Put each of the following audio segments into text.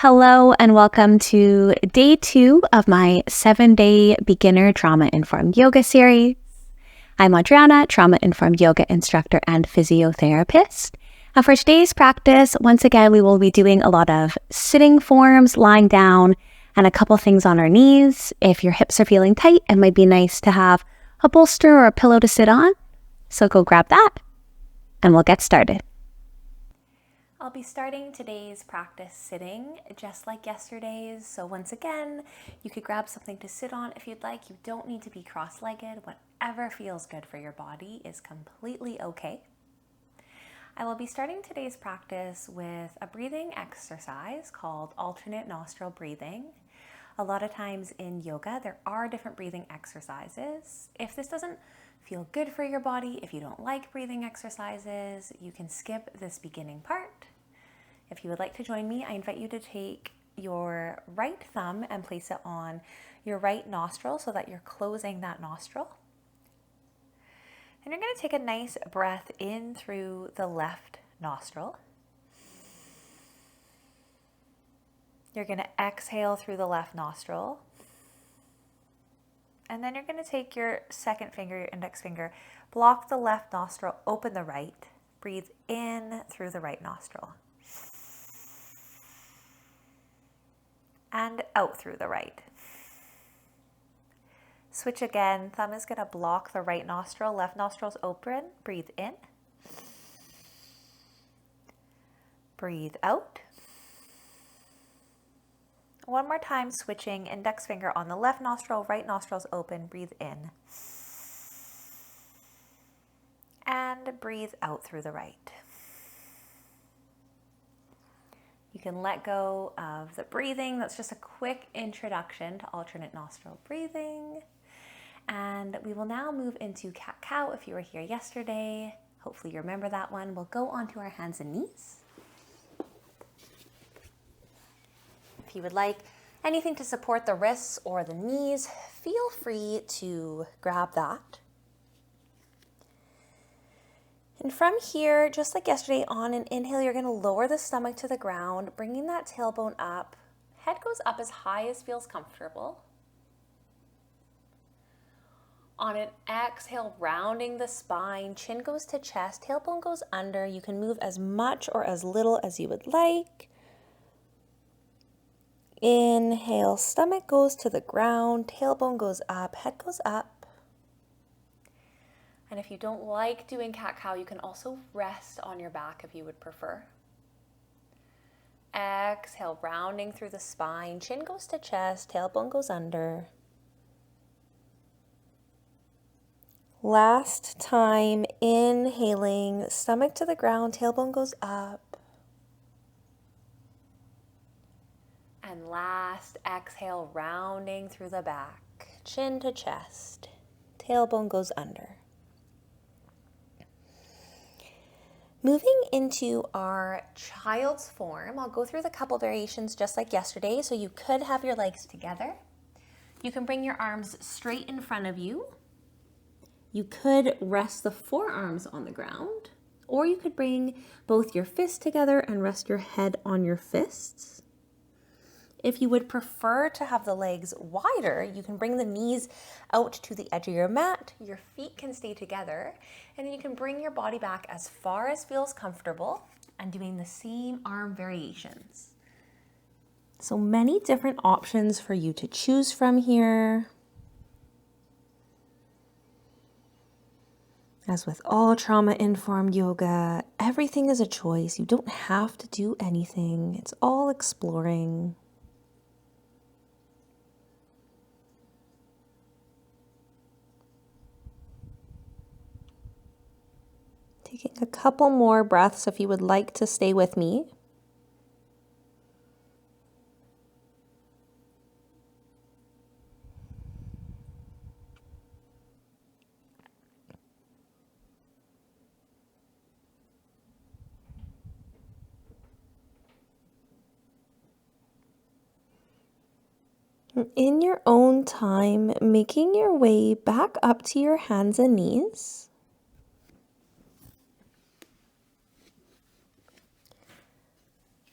Hello and welcome to day 2 of my 7-day beginner trauma-informed yoga series. I'm Adriana, trauma-informed yoga instructor and physiotherapist. And for today's practice, once again, we will be doing a lot of sitting forms, lying down, and a couple things on our knees. If your hips are feeling tight, it might be nice to have a bolster or a pillow to sit on. So go grab that and we'll get started. I'll be starting today's practice sitting just like yesterday's. So once again, you could grab something to sit on if you'd like. You don't need to be cross-legged. Whatever feels good for your body is completely okay. I will be starting today's practice with a breathing exercise called alternate nostril breathing. A lot of times in yoga, there are different breathing exercises. If this doesn't feel good for your body, if you don't like breathing exercises, you can skip this beginning part. If you would like to join me, I invite you to take your right thumb and place it on your right nostril so that you're closing that nostril. And you're going to take a nice breath in through the left nostril. You're going to exhale through the left nostril. And then you're going to take your second finger, your index finger, block the left nostril, open the right, breathe in through the right nostril. And out through the right. Switch again. Thumb is going to block the right nostril, left nostril's open, breathe in. Breathe out. One more time, switching, index finger on the left nostril, right nostril's open, breathe in. And breathe out through the right. You can let go of the breathing. That's just a quick introduction to alternate nostril breathing. And we will now move into cat-cow. If you were here yesterday, hopefully you remember that one. We'll go onto our hands and knees. If you would like anything to support the wrists or the knees, feel free to grab that. And from here, just like yesterday, on an inhale, you're going to lower the stomach to the ground, bringing that tailbone up. Head goes up as high as feels comfortable. On an exhale, rounding the spine, chin goes to chest, tailbone goes under. You can move as much or as little as you would like. Inhale, stomach goes to the ground, tailbone goes up, head goes up. And if you don't like doing cat-cow, you can also rest on your back if you would prefer. Exhale, rounding through the spine, chin goes to chest, tailbone goes under. Last time, inhaling, stomach to the ground, tailbone goes up. And last, exhale, rounding through the back, chin to chest, tailbone goes under. Moving into our child's form, I'll go through the couple variations just like yesterday. So you could have your legs together. You can bring your arms straight in front of you. You could rest the forearms on the ground, or you could bring both your fists together and rest your head on your fists. If you would prefer to have the legs wider, you can bring the knees out to the edge of your mat. Your feet can stay together, and then you can bring your body back as far as feels comfortable and doing the same arm variations. So many different options for you to choose from here. As with all trauma-informed yoga, everything is a choice. You don't have to do anything. It's all exploring. Taking a couple more breaths if you would like to stay with me. In your own time, making your way back up to your hands and knees.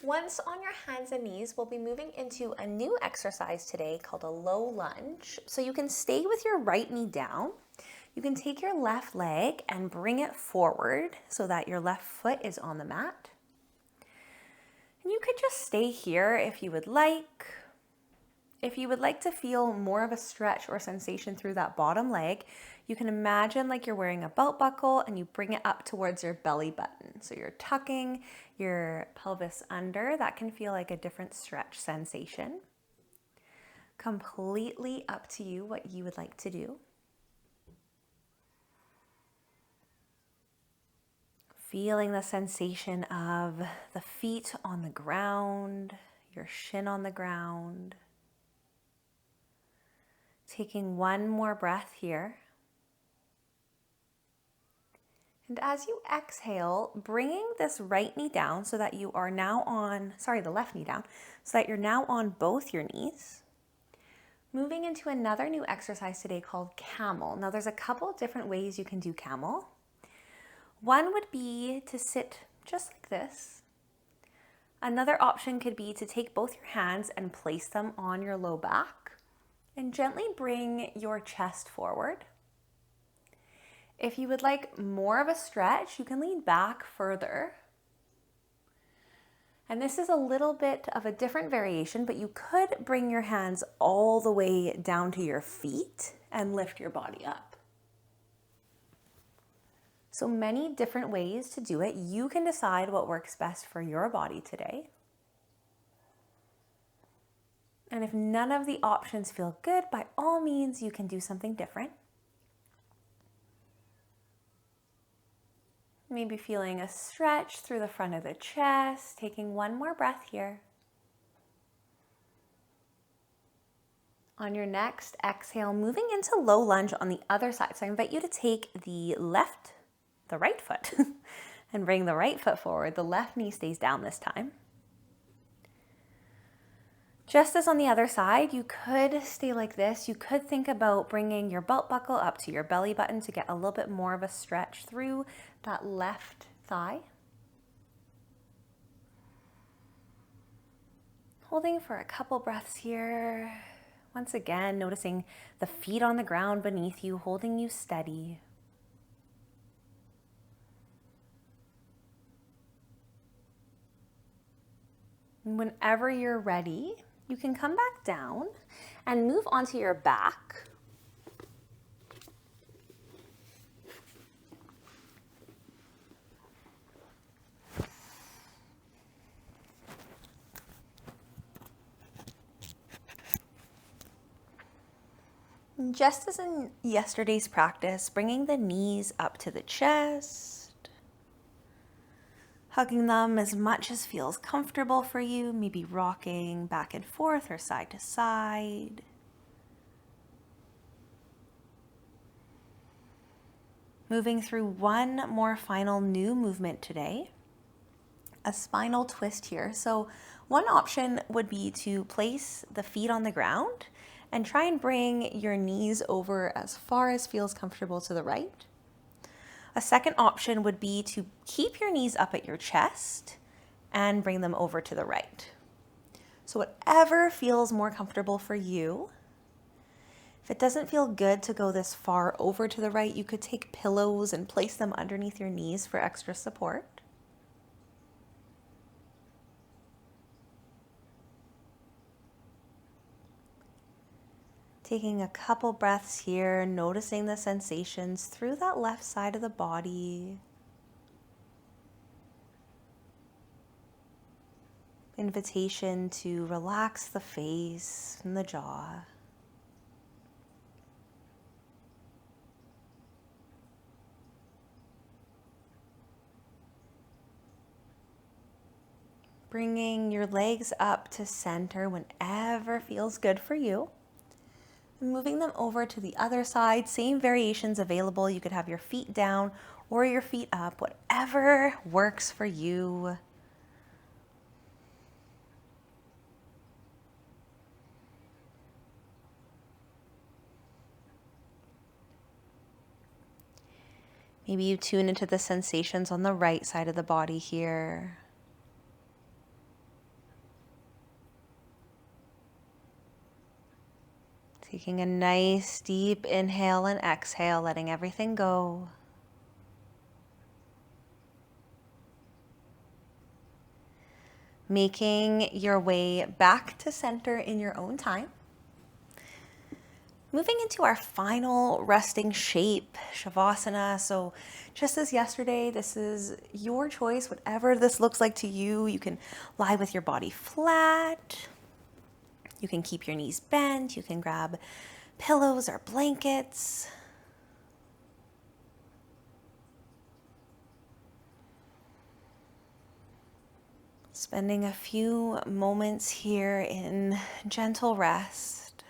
Once on your hands and knees, we'll be moving into a new exercise today called a low lunge. So you can stay with your right knee down. You can take your left leg and bring it forward so that your left foot is on the mat. And you could just stay here if you would like. If you would like to feel more of a stretch or sensation through that bottom leg, you can imagine like you're wearing a belt buckle and you bring it up towards your belly button. So you're tucking your pelvis under. That can feel like a different stretch sensation. Completely up to you what you would like to do. Feeling the sensation of the feet on the ground, your shin on the ground. Taking one more breath here. And as you exhale, bringing this right knee down so that you are now on, the left knee down, so that you're now on both your knees. Moving into another new exercise today called camel. Now there's a couple different ways you can do camel. One would be to sit just like this. Another option could be to take both your hands and place them on your low back and gently bring your chest forward. If you would like more of a stretch, you can lean back further. And this is a little bit of a different variation, but you could bring your hands all the way down to your feet and lift your body up. So many different ways to do it. You can decide what works best for your body today. And if none of the options feel good, by all means, you can do something different. Maybe feeling a stretch through the front of the chest, taking one more breath here. On your next exhale, moving into low lunge on the other side. So I invite you to take the right foot and bring the right foot forward. The left knee stays down this time. Just as on the other side, you could stay like this. You could think about bringing your belt buckle up to your belly button to get a little bit more of a stretch through that left thigh. Holding for a couple breaths here. Once again, noticing the feet on the ground beneath you, holding you steady. And whenever you're ready, you can come back down and move onto your back. Just as in yesterday's practice, bringing the knees up to the chest, hugging them as much as feels comfortable for you, maybe rocking back and forth or side to side. Moving through one more final new movement today, a spinal twist here. So one option would be to place the feet on the ground and try and bring your knees over as far as feels comfortable to the right. A second option would be to keep your knees up at your chest and bring them over to the right. So whatever feels more comfortable for you. If it doesn't feel good to go this far over to the right, you could take pillows and place them underneath your knees for extra support. Taking a couple breaths here, noticing the sensations through that left side of the body. Invitation to relax the face and the jaw. Bringing your legs up to center whenever feels good for you. Moving them over to the other side, same variations available. You could have your feet down or your feet up, whatever works for you. Maybe you tune into the sensations on the right side of the body here. Taking a nice deep inhale and exhale, letting everything go. Making your way back to center in your own time. Moving into our final resting shape, Shavasana. So just as yesterday, this is your choice, whatever this looks like to you. You can lie with your body flat. You can keep your knees bent. You can grab pillows or blankets. Spending a few moments here in gentle rest.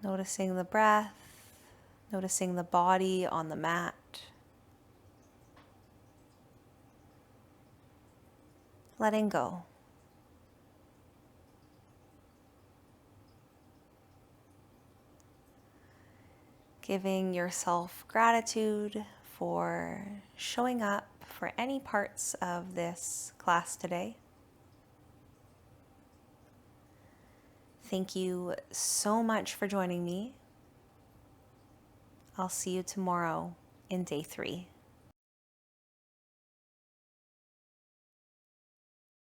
Noticing the breath, noticing the body on the mat. Letting go. Giving yourself gratitude for showing up for any parts of this class today. Thank you so much for joining me. I'll see you tomorrow in day 3.